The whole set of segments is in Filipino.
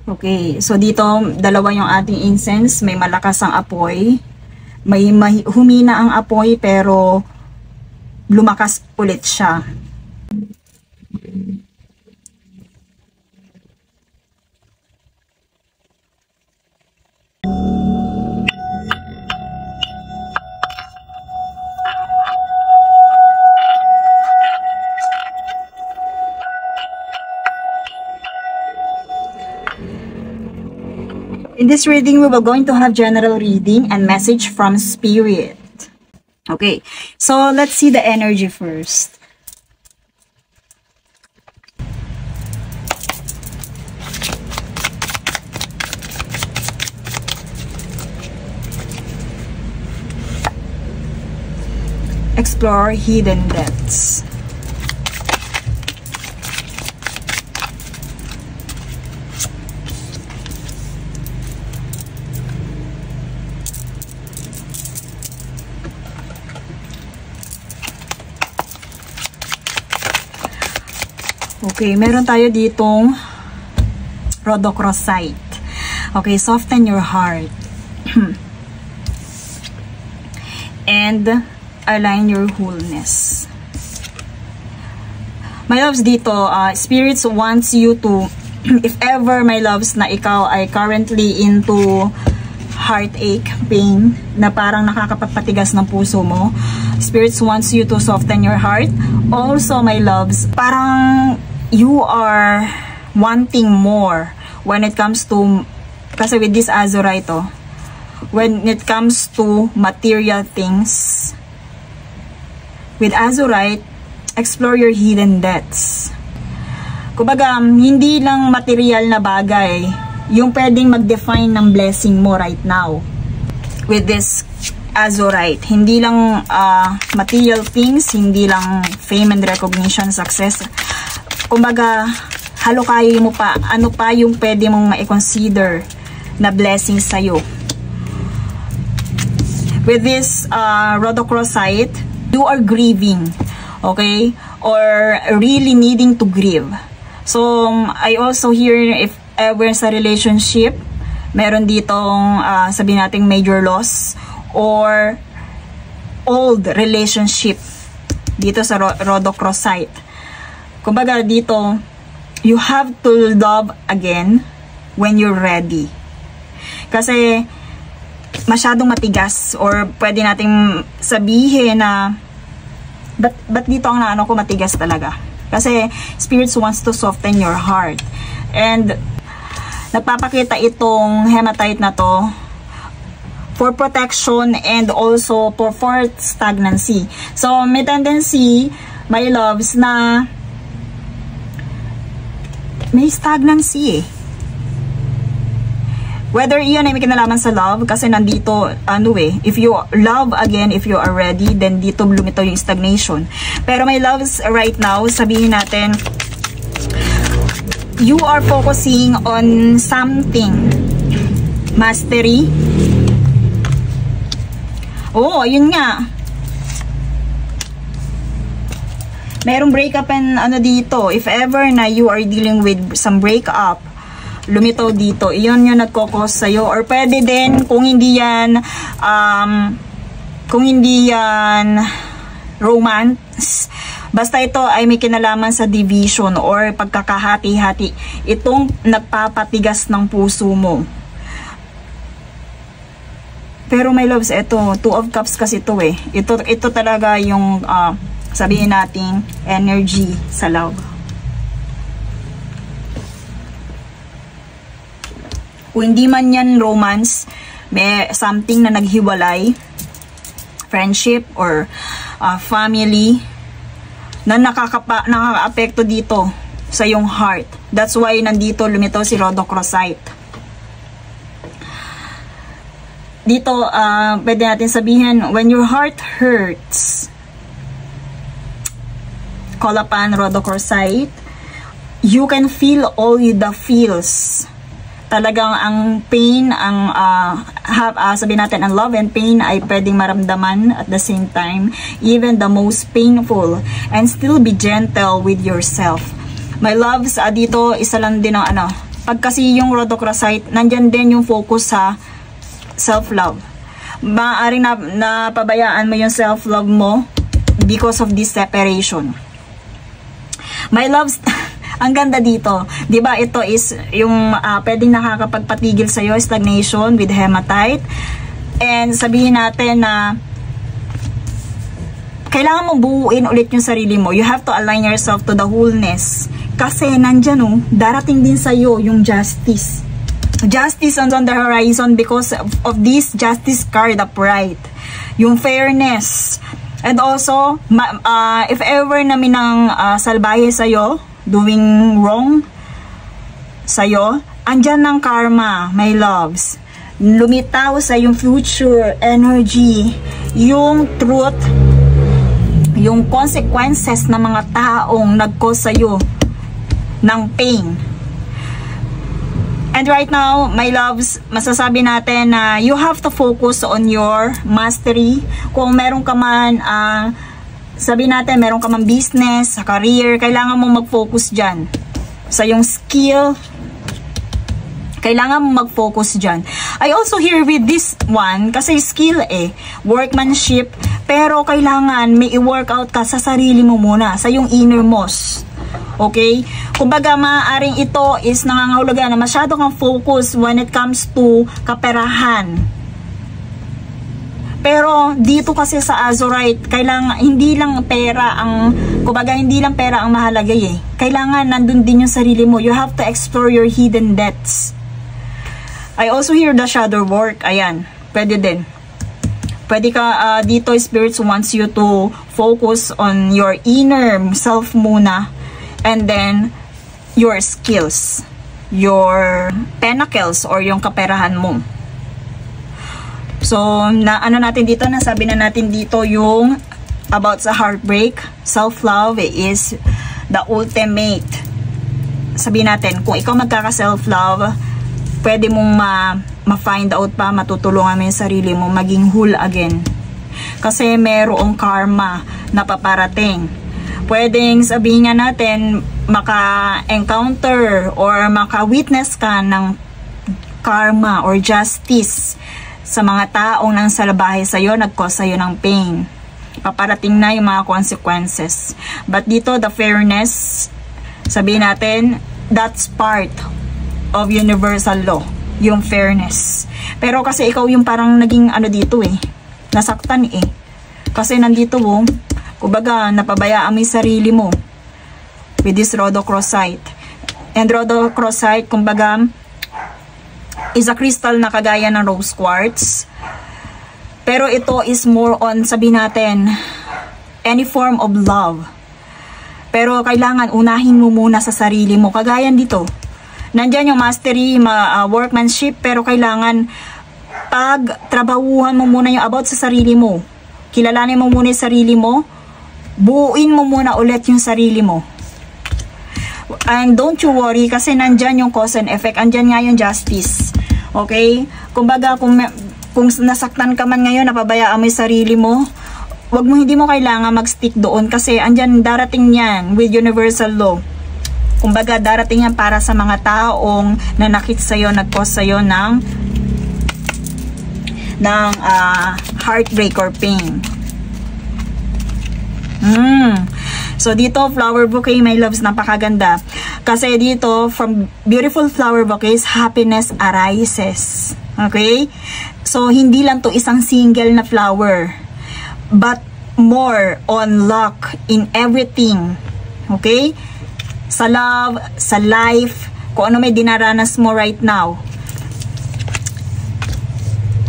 Okay, so dito, dalawa yung ating incense. May malakas ang apoy. May humina ang apoy, pero lumakas ulit siya. In this reading, we will going to have general reading and message from Spirit. Okay, so let's see the energy first. Explore hidden depths. Okay, meron tayo ditong rhodochrosite. Okay, soften your heart. And align your wholeness. My loves, dito, spirits wants you to, if ever, my loves, na ikaw ay currently into heartache, pain, na parang nakakapagpatigas ng puso mo, spirits wants you to soften your heart. Also, my loves, parang you are wanting more when it comes to, kasi with this azurite, when it comes to material things, with azurite, explore your hidden depths. Kumbaga, hindi lang material na bagay yung pwedeng mag-define ng blessing mo right now. With this azurite, hindi lang material things, hindi lang fame and recognition, success. Kumbaga, halukayin mo pa, ano pa yung pwede mong ma-consider na blessing sa'yo. With this rhodochrosite, you are grieving, okay? Or really needing to grieve. So, I also hear, if ever sa relationship, meron ditong, sabihin natin, major loss, or old relationship, dito sa rhodochrosite. Kumbaga dito, you have to love again when you're ready. Kasi masyadong matigas, or pwede nating sabihin na ba't dito ang naano ko matigas talaga. Kasi spirits wants to soften your heart. And nagpapakita itong hematite na to for protection and also for stagnancy. So may tendency, my loves, na may stagnancy eh. Whether iyon ay may kinalaman sa love, kasi nandito, if you love again, if you are ready, then dito lumitaw yung stagnation. Pero my loves, right now, sabihin natin, you are focusing on something. Mastery. Oo, yun nga. Merong breakup and dito. If ever na you are dealing with some breakup, lumitaw dito. Iyon yung nagkokos sa'yo. Or pwede din, kung hindi yan romance, basta ito ay may kinalaman sa division or pagkakahati-hati. Itong nagpapatigas ng puso mo. Pero my loves, ito, Two of Cups kasi ito eh. Ito talaga yung sabihin natin, energy sa love. Kung hindi man yan romance, may something na naghiwalay, friendship or family, na nakaka-apekto dito sa yung heart. That's why nandito lumitaw si rhodochrosite. Dito, pwede natin sabihin, when your heart hurts, call upon rhodochrosite, you can feel all the feels. Talagang ang pain, ang sabihin natin, ang love and pain ay pwedeng maramdaman at the same time, even the most painful, and still be gentle with yourself. My loves, dito isa lang din ang Pag kasi yung rhodochrosite, nandyan din yung focus sa self-love. Maaaring napabayaan mo yung self-love mo because of this separation. My loves, ang ganda dito. Diba ito is yung pwedeng nakakapagpatigil sa'yo, stagnation with hematite. And sabihin natin na kailangan mong buuin ulit yung sarili mo. You have to align yourself to the wholeness. Kasi nandyan darating din sa'yo yung justice. Justice on the horizon because of this justice card upright. Yung fairness. And also, if ever na minang salbahe sa'yo, doing wrong sa'yo, andyan ng karma, my loves. Lumitaw sa yung future energy, yung truth, yung consequences ng mga taong nag-cause sa'yo ng pain. And right now, my loves, masasabi natin na you have to focus on your mastery. Kung meron ka man, sabi natin, meron ka man business, career, kailangan mo mag-focus dyan. Sa yung skill, kailangan mo mag-focus dyan. I also hear with this one, kasi skill workmanship, pero kailangan may i-workout ka sa sarili mo muna, sa yung innermost. Okay? Kumbaga, maaaring ito is nangangahulugan na masyado kang focus when it comes to kaperahan. Pero dito kasi sa Azurite, kailangan hindi lang pera ang mahalaga Kailangan nandun din yung sarili mo. You have to explore your hidden depths. I also hear the shadow work. Ayan, pwede din. Pwede ka dito, spirits wants you to focus on your inner self muna, and then your skills, your pentacles or yung kaperahan mo. So, ano natin dito, nasabi na natin dito yung about sa heartbreak. Self-love is the ultimate. Sabihin natin, kung ikaw magkaka-self-love, pwede mong ma-find out pa, matutulungan mo yung sarili mo, maging whole again. Kasi merong karma na paparating. Pwedeng sabihin nga natin, maka-encounter or maka-witness ka ng karma or justice sa mga taong nang salbahe sa'yo, nag-cause sa'yo ng pain. Paparating na yung mga consequences. But dito, the fairness, sabihin natin, that's part of universal law, yung fairness. Pero kasi ikaw yung parang naging dito nasaktan kasi nandito kumbaga napabayaan mo yung sarili mo with this rhodochrosite. And rhodochrosite, kumbaga, is a crystal na kagaya ng rose quartz. Pero ito is more on, sabihin natin, any form of love. Pero kailangan unahin mo muna sa sarili mo. Kagaya dito, nandyan yung mastery, workmanship, pero kailangan pagtrabahuhan mo muna yung about sa sarili mo. Kilalanin mo muna yung sarili mo. Buuin mo muna ulit yung sarili mo. And don't you worry kasi nandyan yung cause and effect. Andyan nga yung justice. Okay? Kumbaga, kung nasaktan ka man ngayon, napabayaan mo yung sarili mo, hindi mo kailangan mag-stick doon kasi andyan darating yan with universal law. Kumbaga, darating yan para sa mga taong nanakit sa'yo, nag-cause sa'yo ng heartbreak or pain. So, dito, flower bouquet, my loves, napakaganda. Kasi dito, from beautiful flower bouquets, happiness arises. Okay? So, hindi lang to isang single na flower, but more on luck in everything. Okay? Sa love, sa life, kung ano may dinaranas mo right now.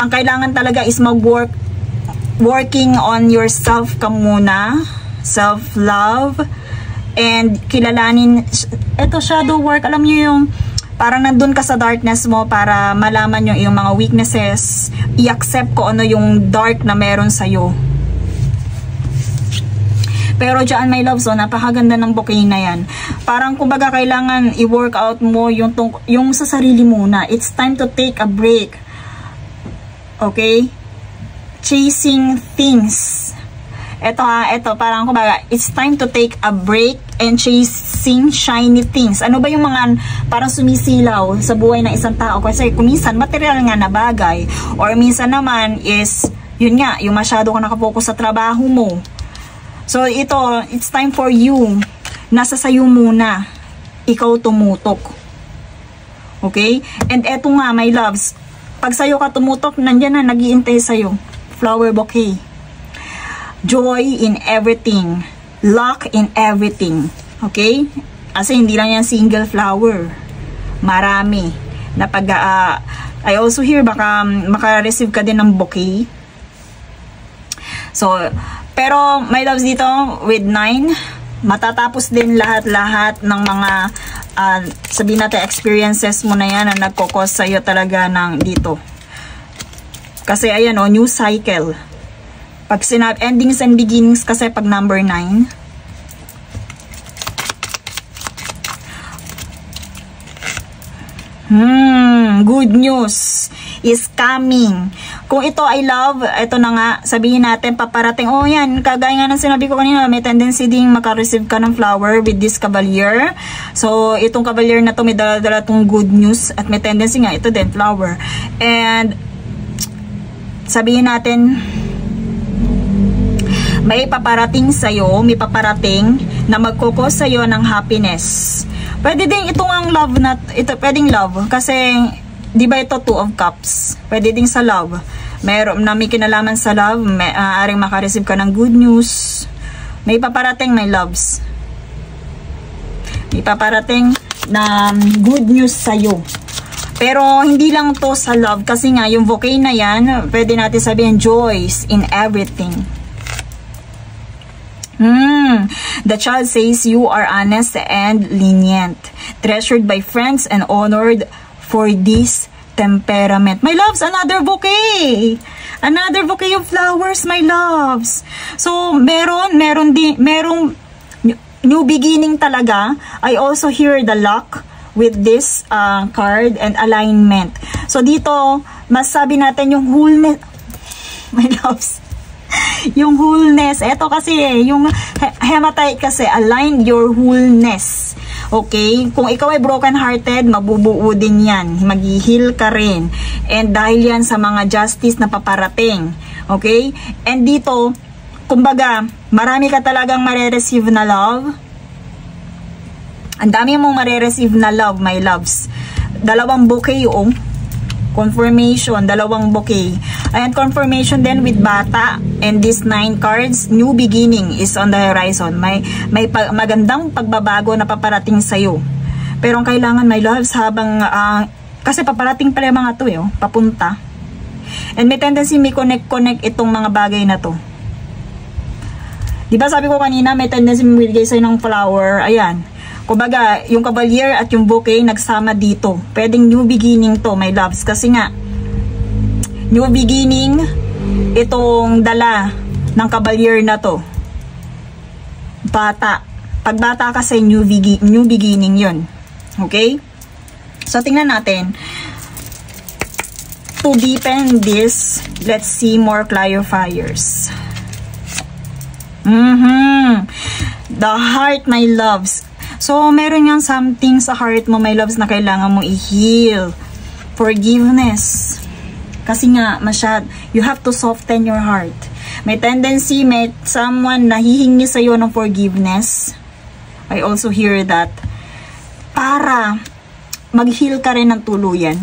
Ang kailangan talaga is working on yourself ka muna, self-love, and kilalanin, eto shadow work, alam nyo yung parang nandun ka sa darkness mo para malaman nyo yung mga weaknesses, i-accept ko ano yung dark na meron sa'yo. Pero dyan, my love, so napakaganda ng bouquet na yan. Parang kumbaga kailangan i-work out mo yung sa sarili muna. It's time to take a break. Okay? Chasing things. Ito parang kumbaga, it's time to take a break and chase chasing shiny things. Ano ba yung mga parang sumisilaw sa buhay ng isang tao? Kasi kung minsan material nga na bagay, or minsan naman is yun nga, yung masyado ka nakapokus sa trabaho mo. So ito, it's time for you. Nasa sayo muna. Ikaw tumutok. Okay? And eto nga, my loves, pag sayo ka tumutok, nandyan na, nag-iintay sayo. Flower bouquet. Joy in everything. Luck in everything. Okay? Kasi hindi lang yan single flower. Marami. Na pag, I also hear, baka maka-receive ka din ng bouquet. So, pero my loves dito, with 9, matatapos din lahat-lahat ng mga, sabihin natin, experiences mo na yan na nagkukos sa'yo talaga ng dito. Kasi ayan o, new cycle. Pag sinab endings and beginnings kasi pag number 9. Good news is coming. Kung ito ay love, ito na nga, sabihin natin, paparating, oh yan, kagaya nga ng sinabi ko kanina, may tendency ding makareceive ka ng flower with this cavalier. So, itong cavalier na to, may dala-dala tong good news, at may tendency nga, ito din, flower. And, sabihin natin, may paparating sa'yo, may paparating na magkukos sa'yo ng happiness. Pwede din itong ang love na, ito, pwedeng love, kasi, di ba ito 2 of cups? Pwede din sa love. Meron na may kinalaman sa love, aring makareceive ka ng good news. May paparating, my loves. May paparating na good news sa'yo. Pero hindi lang to sa love, kasi nga yung bouquet na yan, pwede natin sabihin joys in everything. The child says you are honest and lenient, treasured by friends and honored for this temperament. My loves, another bouquet. Another bouquet of flowers, my loves. So, merong new beginning talaga. I also hear the luck with this card and alignment. So, dito, masabi natin yung wholeness. My loves, yung wholeness. Ito kasi, yung hematite kasi, align your wholeness. Okay? Kung ikaw ay broken-hearted, mabubuo din yan. Mag-heal ka rin. And dahil yan sa mga justice na paparating. Okay? And dito, kumbaga, marami ka talagang mare-receive na love. Ang dami mong mare-receive na love, my loves. 2 bouquet yung confirmation, 2 bouquet. And confirmation then with bata and these 9 cards, new beginning is on the horizon. May magandang pagbabago na paparating sa'yo. Pero ang kailangan, my loves, habang, kasi paparating pala yung mga to, papunta. And may tendency may connect itong mga bagay na to. Diba sabi ko kanina, may tendency may bigay sa'yo ng flower, ayan. Kumbaga, yung cavalier at yung bouquet nagsama dito. Pwedeng new beginning to, my loves. Kasi nga, new beginning, itong dala ng cavalier na to. Bata. Pag bata kasi, new beginning yun. Okay? So, tingnan natin. To deepen this, let's see more clarifiers. The heart, my loves. So, meron yang something sa heart mo, my loves, na kailangan mo i-heal. Forgiveness. Kasi nga, you have to soften your heart. May tendency, may someone na hihingi sa'yo ng forgiveness. I also hear that. Para mag-heal ka rin ng tuluyan.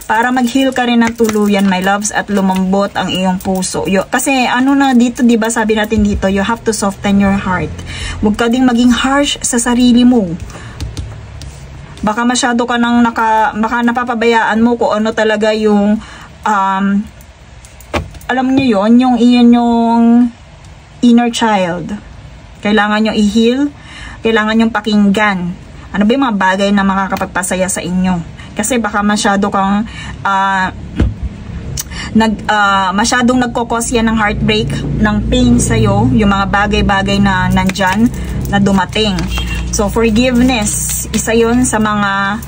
Para mag-heal ka rin ng tuluyan, my loves, at lumambot ang iyong puso. Kasi ano na dito, diba sabi natin dito, you have to soften your heart. Huwag ka ding maging harsh sa sarili mo. Baka masyado ka nang baka napapabayaan mo kung ano talaga yung, alam niyo yon, yung inner child. Kailangan nyo i-heal, kailangan nyo pakinggan. Ano ba yung mga bagay na makakapagpasaya sa inyo? Kasi baka masyado kang masyadong nagkokos yan ng heartbreak, ng pain sa'yo, yung mga bagay-bagay na nandyan, na dumating. So, forgiveness, isa yun sa mga,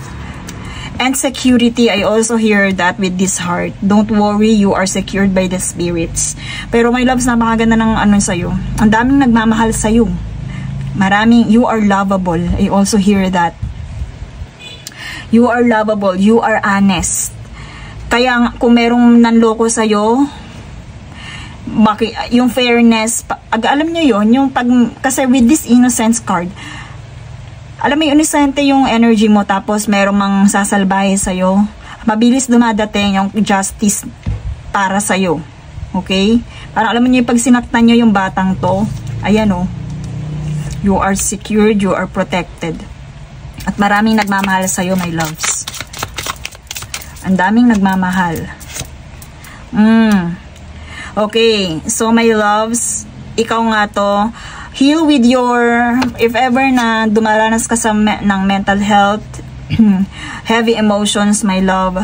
and security, I also hear that with this heart. Don't worry, you are secured by the spirits. Pero my loves, napakaganda ng ano sa'yo. Ang daming nagmamahal sa'yo. You are lovable. I also hear that. You are lovable. You are honest. Kaya kung merong nanloko sa'yo, yung fairness, alam nyo yun, yung kasi with this innocence card, alam mo yung inosente yung energy mo, tapos merong mang sasalbahe sa'yo, mabilis dumadating yung justice para sa'yo. Okay? Parang alam mo nyo yung pag sinaktan nyo yung batang to, ayan o, you are secured, you are protected. At maraming nagmamahal sa'yo, my loves. Ang daming nagmamahal. Okay, so my loves, ikaw nga to, heal with your, if ever na dumaranas ka ng mental health, heavy emotions, my love,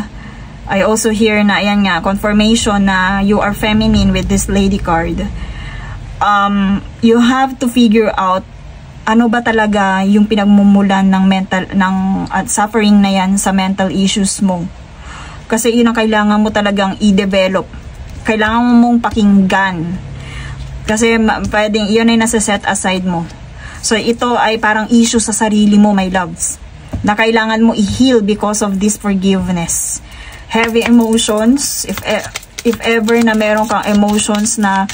I also hear na, ayan nga, confirmation na you are feminine with this lady card. You have to figure out ano ba talaga yung pinagmumulan ng suffering na yan sa mental issues mo. Kasi yun ang kailangan mo talagang i-develop. Kailangan mong pakinggan. Kasi pwedeng yun ay nasa set aside mo. So ito ay parang issue sa sarili mo, my loves, na kailangan mo i-heal because of this forgiveness. Heavy emotions, if ever na meron kang emotions na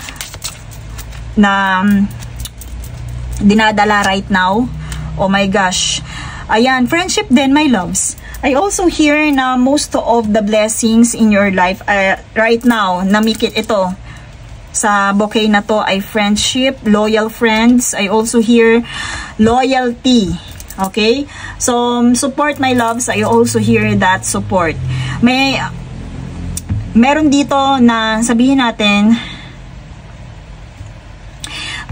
dinadala right now, oh my gosh. Ayan, friendship din, my loves. I also hear na most of the blessings in your life right now, namikit ito sa bouquet na to ay friendship, loyal friends. I also hear loyalty. Okay? So, support, my loves. I also hear that support. Meron dito na sabihin natin,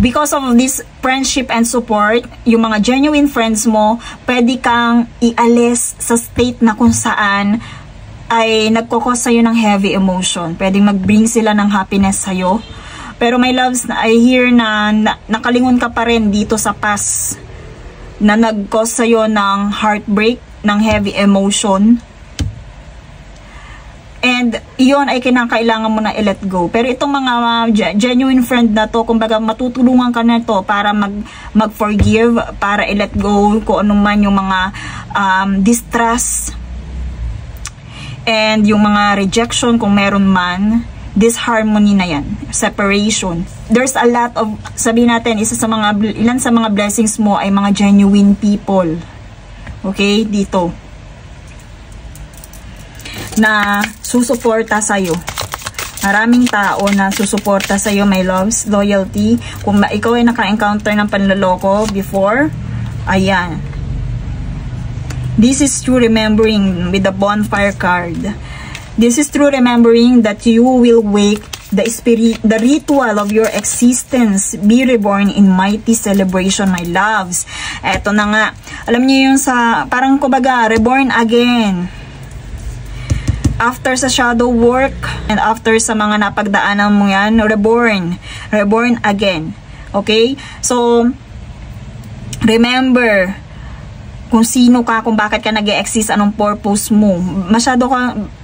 because of this friendship and support, yung mga genuine friends mo, pwede kang ialis sa state na kung saan ay nagkukos sa'yo ng heavy emotion. Pwedeng mag-bring sila ng happiness sa'yo. Pero my loves, I hear na nakalingon ka pa rin dito sa past na nag-cause sa'yo ng heartbreak, ng heavy emotion. And yun ay kinakailangan mo na i-let go. Pero itong mga genuine friend na to, kumbaga matutulungan ka na to para mag-forgive, para i-let go kung ano man yung mga distrust and yung mga rejection kung meron man, disharmony na yan, separation. There's a lot of, sabihin natin, ilan sa mga blessings mo ay mga genuine people. Okay, dito na susuporta sa'yo. Maraming tao na susuporta sa'yo, my loves. Loyalty. Kung ikaw ay naka-encounter ng panloloko before, ayan. This is true remembering with the bonfire card. This is true remembering that you will wake the spirit, the ritual of your existence, be reborn in mighty celebration, my loves. Eto na nga. Alam niyo yung sa, parang kumbaga, reborn again. After sa shadow work and after sa mga napagdaanan mo yan, reborn again. Okay? So, remember kung sino ka, kung bakit ka nag-e-exist, anong purpose mo.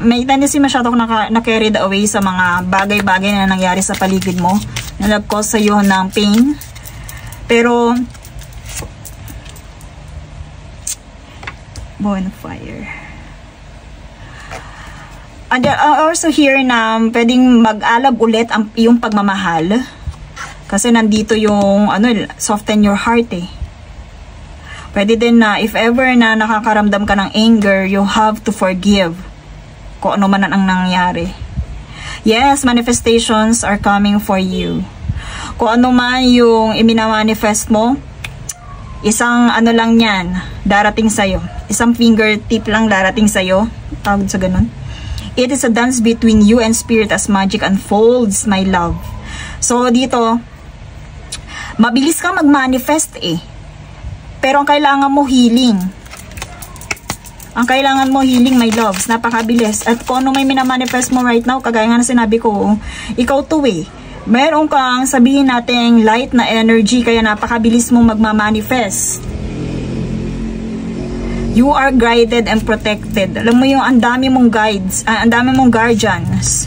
May tendency masyado ka na-carried away sa mga bagay-bagay na nangyari sa paligid mo, na nag-cause sa'yo ng pain. Pero, bonfire. And also here na pwedeng mag-alab ulit ang iyong pagmamahal. Kasi nandito yung soften your heart eh. Pwede din na if ever na nakakaramdam ka ng anger, you have to forgive kung ano man ang nangyari. Yes, manifestations are coming for you. Kung ano man yung iminamanifest mo, isang lang yan, darating sa'yo. Isang fingertip lang darating sa'yo. Tawag sa ganun. It is a dance between you and spirit as magic unfolds, my love. So, dito, mabilis kang mag-manifest eh. Pero ang kailangan mo, healing. Ang kailangan mo, healing, my loves. Napakabilis. At kung ano may minamanifest mo right now, kagaya nga na sinabi ko, ikaw to eh. Meron kang sabihin natin light na energy, kaya napakabilis mong magmamanifest. You are guided and protected. Alam mo yung ang dami mong guides, ang dami mong guardians.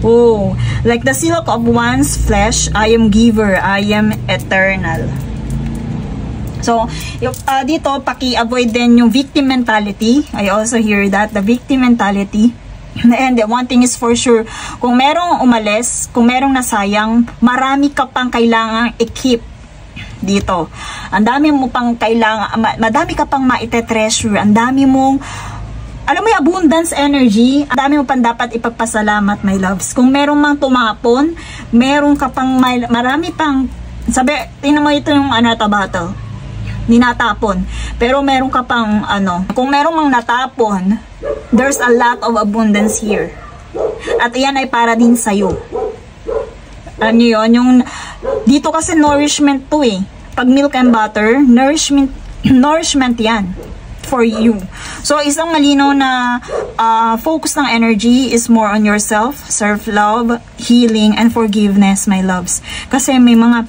Oh, like the silk of one's flesh, I am giver, I am eternal. So, dito, paki-avoid din yung victim mentality. I also hear that, the victim mentality. And one thing is for sure, kung merong umalis, kung merong nasayang, marami ka pang kailangang i-keep dito. Ang dami mo pang kailangan, madami ka pang maite-treasure, ang dami mong, alam mo yung abundance energy, ang dami mo pang dapat ipagpasalamat, my loves. Kung merong mang tumapon, meron ka pang, marami pang, sabi, tingnan mo ito yung battle. Ninatapon. Pero meron ka pang kung meron mang natapon, there's a lot of abundance here. At iyan ay para din sa'yo. Ano yun? Yung, dito kasi nourishment to eh. Pag milk and butter, nourishment yan for you. So, isang malinaw na focus ng energy is more on yourself, self-love, healing, and forgiveness, my loves. Kasi may mga,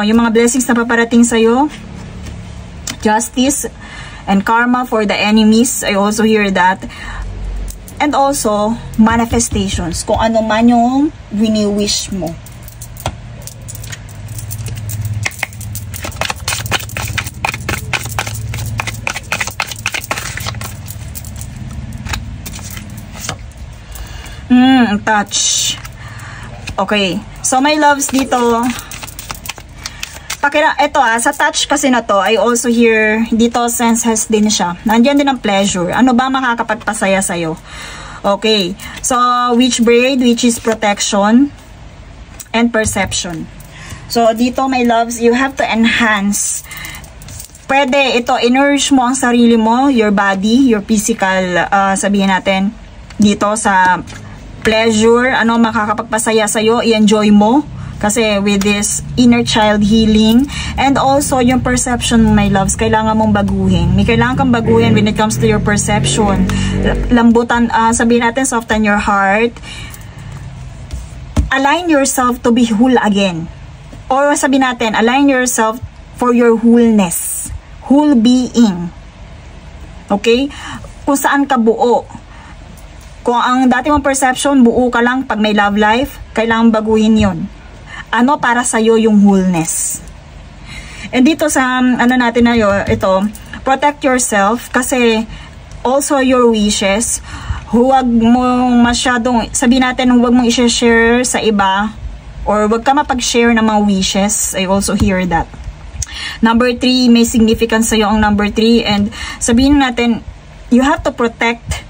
yung mga blessings na paparating sa'yo, justice and karma for the enemies. I also hear that. And also, manifestations. Kung ano man yung wini-wish mo. Touch. Okay. So, my loves dito, ito sa touch kasi na to, I also hear, dito senses din siya. Nandiyan din ang pleasure. Ano ba makakapagpasaya sa'yo? Okay. So, witch braid, which is protection and perception. So, dito, my loves, you have to enhance. Pwede ito, nourish mo ang sarili mo, your body, your physical, sabihin natin, dito sa pleasure, ano makakapagpasaya sa'yo, i-enjoy mo. Kasi with this inner child healing and also yung perception mo, my loves, kailangan mong baguhin. May kailangan kang baguhin when it comes to your perception. Lambutan, sabihin natin, soften your heart. Align yourself to be whole again. Or sabihin natin, align yourself for your wholeness. Whole being. Okay? Kung saan ka buo. Kung ang dati mong perception, buo ka lang pag may love life, kailangan baguhin yon. Ano para sa'yo yung wholeness. And dito sa, natin na yun, ito, protect yourself, kasi also your wishes, huwag mong masyadong, sabihin natin, huwag mong i-share sa iba, or huwag ka mapag-share ng mga wishes. I also hear that. Number 3, may significance sa'yo ang number 3, and sabihin natin, you have to protect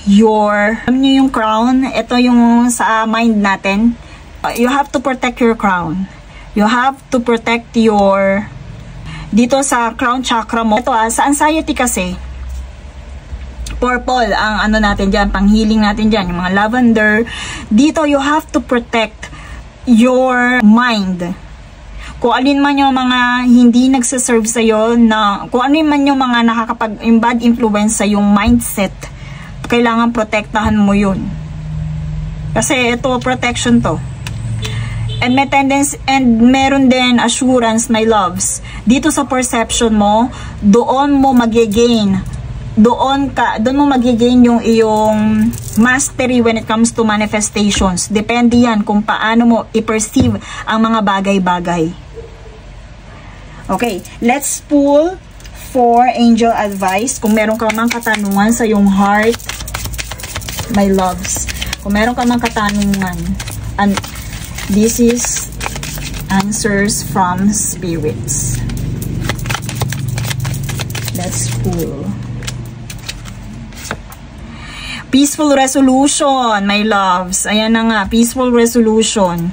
your, alam nyo yung crown, ito yung sa mind natin, you have to protect your crown. You have to protect your, dito sa crown chakra mo. Ito sa anxiety kasi, purple ang natin dyan, pang healing natin dyan, yung mga lavender. Dito, you have to protect your mind. Kung alin man yung mga hindi nagsaserve sa'yo, kung alin man yung mga yung bad influence sa yung mindset, kailangan protektahan mo yun. Kasi ito, protection to. And may tendency, and meron din assurance, my loves. Dito sa perception mo, doon mo magigain. Doon mo magigain yung iyong mastery when it comes to manifestations. Depende yan kung paano mo i-perceive ang mga bagay-bagay. Okay, let's pull for angel advice. Kung meron ka mang katanungan sa iyong heart, my loves. Kung meron ka mang katanungan, and this is answers from spirits. Let's pull. Peaceful resolution, my loves. Ayan na nga, peaceful resolution.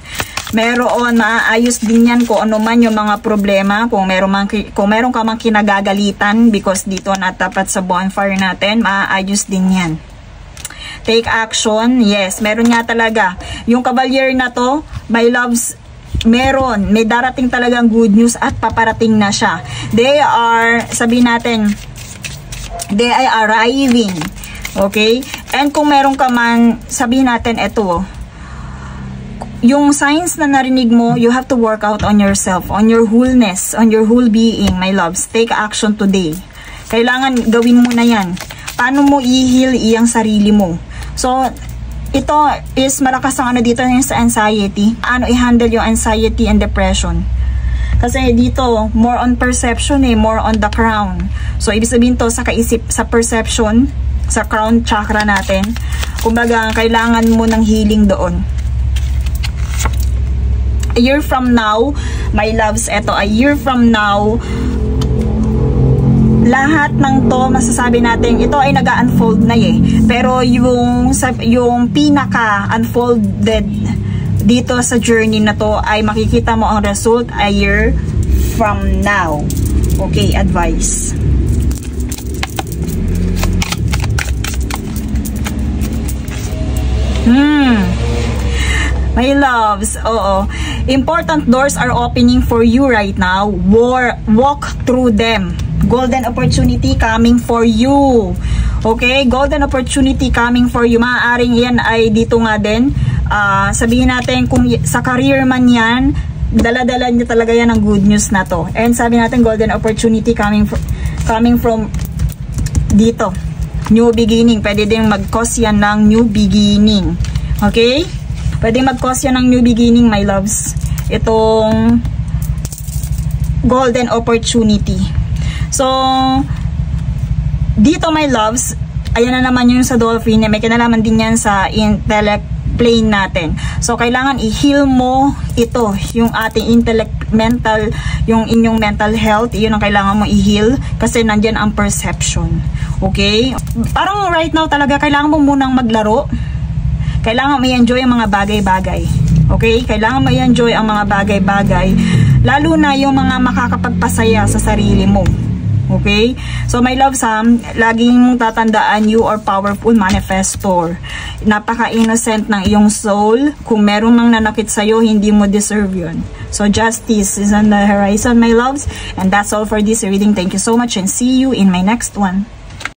Meron, maaayos din yan kung ano man yung mga problema. Kung meron ka mang kinagagalitan, because dito natapat sa bonfire natin, maaayos din yan. Take action. Yes, meron nga talaga. Yung cavalier na to, my loves, may darating talagang good news at paparating na siya. They are, sabihin natin, they are arriving. Okay? And kung meron ka man, sabihin natin, ito, yung signs na narinig mo, you have to work out on yourself, on your wholeness, on your whole being, my loves. Take action today. Kailangan gawin mo na yan. Paano mo i-heal iyang sarili mo? So, ito is malakas ang dito yung sa anxiety. Ano i-handle yung anxiety and depression. Kasi dito, more on perception more on the crown. So, ibig sabihin to, sa kaisip, sa perception, sa crown chakra natin. Kumbaga, kailangan mo ng healing doon. A year from now, my loves, eto, a year from now, lahat ng to, masasabi natin, ito ay nag-unfold na pero yung pinaka-unfolded dito sa journey na to ay makikita mo ang result a year from now. Okay, advice. My loves, oo. Important doors are opening for you right now. Walk through them. Golden opportunity coming for you. Okay? Golden opportunity coming for you. Maaaring yan ay dito nga din. Sabihin natin kung sa career man yan, dala-dala niya talaga yan ang good news na to. And sabi natin golden opportunity coming from dito. New beginning. Pwede din mag-cause yan ng new beginning. Okay? Pwede mag-cause yan ng new beginning, my loves. Itong golden opportunity. So, dito, my loves, ayan na naman yung sa dolphin. May kinalaman din yan sa intellect plane natin. So, kailangan i-heal mo ito, yung ating intellect, mental, yung inyong mental health. Yun ang kailangan mo i-heal kasi nandyan ang perception. Okay? Parang right now talaga, kailangan mo munang maglaro. Kailangan mo i-enjoy ang mga bagay-bagay. Okay? Kailangan mo i-enjoy ang mga bagay-bagay. Lalo na yung mga makakapagpasaya sa sarili mo. Okay? So, my love, Sam, laging mong tatandaan, you are powerful manifestor. Napaka-innocent ng iyong soul. Kung meron mang nanakit sa'yo, hindi mo deserve yun. So, justice is on the horizon, my loves. And that's all for this reading. Thank you so much and see you in my next one.